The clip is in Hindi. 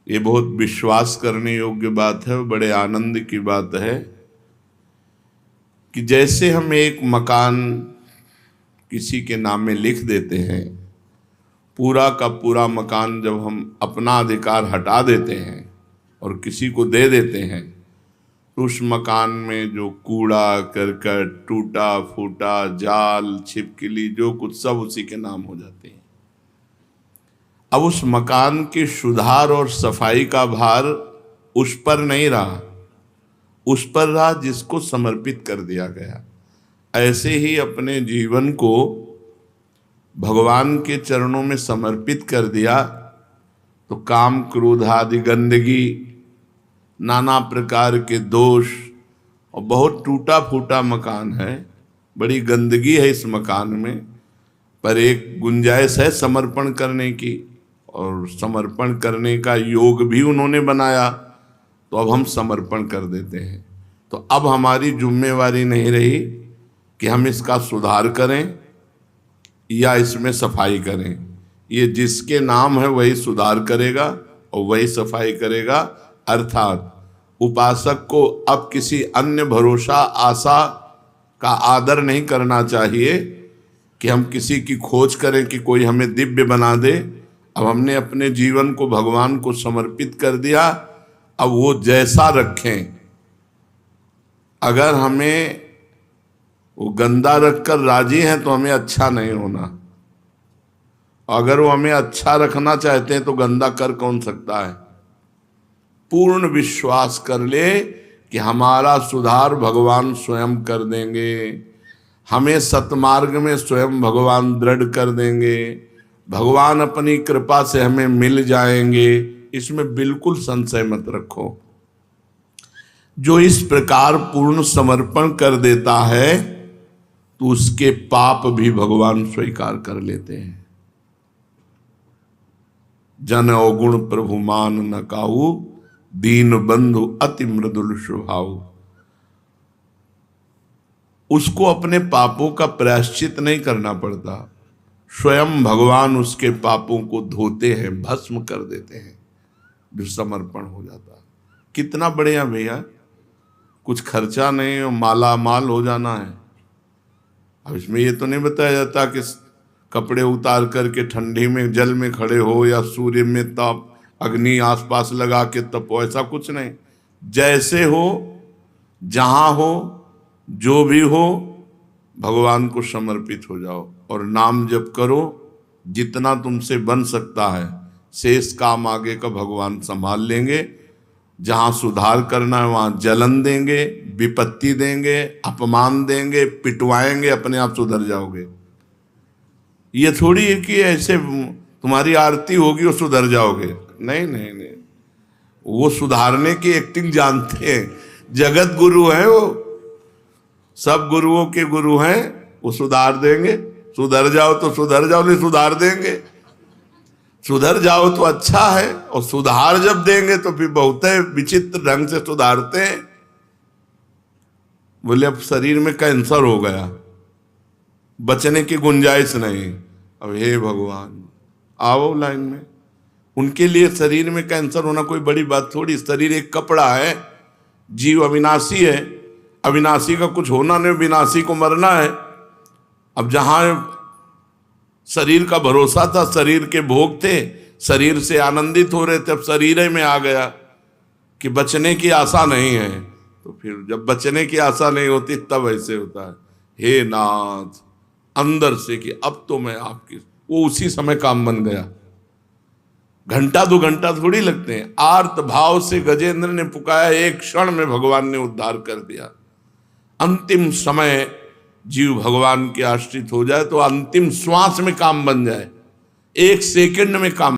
ये बहुत विश्वास करने योग्य बात है, बड़े आनंद की बात है कि जैसे हम एक मकान किसी के नाम में लिख देते हैं, पूरा का पूरा मकान जब हम अपना अधिकार हटा देते हैं और किसी को दे देते हैं, तो उस मकान में जो कूड़ा करकट, टूटा फूटा जाल, छिपकली, जो कुछ सब उसी के नाम हो जाते हैं। अब उस मकान के सुधार और सफाई का भार उस पर नहीं रहा, उस पर रहा जिसको समर्पित कर दिया गया। ऐसे ही अपने जीवन को भगवान के चरणों में समर्पित कर दिया तो काम क्रोध आदि गंदगी, नाना प्रकार के दोष, और बहुत टूटा फूटा मकान है, बड़ी गंदगी है इस मकान में, पर एक गुंजाइश है समर्पण करने की, और समर्पण करने का योग भी उन्होंने बनाया, तो अब हम समर्पण कर देते हैं। तो अब हमारी जिम्मेवारी नहीं रही कि हम इसका सुधार करें या इसमें सफाई करें। ये जिसके नाम है वही सुधार करेगा और वही सफाई करेगा। अर्थात उपासक को अब किसी अन्य भरोसा आशा का आदर नहीं करना चाहिए कि हम किसी की खोज करें कि कोई हमें दिव्य बना दे। अब हमने अपने जीवन को भगवान को समर्पित कर दिया, अब वो जैसा रखें। अगर हमें वो गंदा रखकर राजी हैं तो हमें अच्छा नहीं होना, अगर वो हमें अच्छा रखना चाहते हैं तो गंदा कर कौन सकता है। पूर्ण विश्वास कर ले कि हमारा सुधार भगवान स्वयं कर देंगे, हमें सतमार्ग में स्वयं भगवान दृढ़ कर देंगे, भगवान अपनी कृपा से हमें मिल जाएंगे, इसमें बिल्कुल संशय मत रखो। जो इस प्रकार पूर्ण समर्पण कर देता है तो उसके पाप भी भगवान स्वीकार कर लेते हैं। जन अवगुण प्रभु मान न काहू, दीन बंधु अति मृदुल स्वभाव। उसको अपने पापों का प्रायश्चित नहीं करना पड़ता, स्वयं भगवान उसके पापों को धोते हैं, भस्म कर देते हैं, जो समर्पण हो जाता। कितना बढ़िया भैया, कुछ खर्चा नहीं और माला माल हो जाना है। अब इसमें ये तो नहीं बताया जाता कि कपड़े उतार करके ठंडी में जल में खड़े हो या सूर्य में तप, अग्नि आसपास लगा के तपो, ऐसा कुछ नहीं। जैसे हो, जहां हो, जो भी हो, भगवान को समर्पित हो जाओ और नाम जप करो। जितना तुमसे बन सकता है, शेष काम आगे का भगवान संभाल लेंगे। जहां सुधार करना है वहां जलन देंगे, विपत्ति देंगे, अपमान देंगे, पिटवाएंगे, अपने आप सुधर जाओगे। ये थोड़ी है कि ऐसे तुम्हारी आरती होगी और सुधर जाओगे। नहीं नहीं नहीं, वो सुधारने की एक्टिंग जानते हैं। जगत गुरु है वो, सब गुरुओं के गुरु हैं, वो सुधार देंगे। सुधर जाओ तो सुधर जाओ, नहीं सुधार देंगे। सुधर जाओ तो अच्छा है, और सुधार जब देंगे तो फिर बहुत विचित्र ढंग से सुधारते हैं। बोले अब शरीर में कैंसर हो गया, बचने की गुंजाइश नहीं। अब हे भगवान, आओ लाइन में। उनके लिए शरीर में कैंसर होना कोई बड़ी बात थोड़ी। शरीर एक कपड़ा है, जीव अविनाशी है, अविनाशी का कुछ होना नहीं, विनाशी को मरना है। अब जहां शरीर का भरोसा था, शरीर के भोग थे, शरीर से आनंदित हो रहे थे, अब शरीर में आ गया कि बचने की आशा नहीं है। तो फिर जब बचने की आशा नहीं होती तब ऐसे होता है, हे नाथ, अंदर से कि अब तो मैं आपकी, वो उसी समय काम बन गया। घंटा दो घंटा थोड़ी लगते हैं। आर्त भाव से गजेंद्र ने पुकारा, एक क्षण में भगवान ने उद्धार कर दिया। अंतिम समय जीव भगवान के आश्रित हो जाए तो अंतिम श्वास में काम बन जाए, एक सेकंड में काम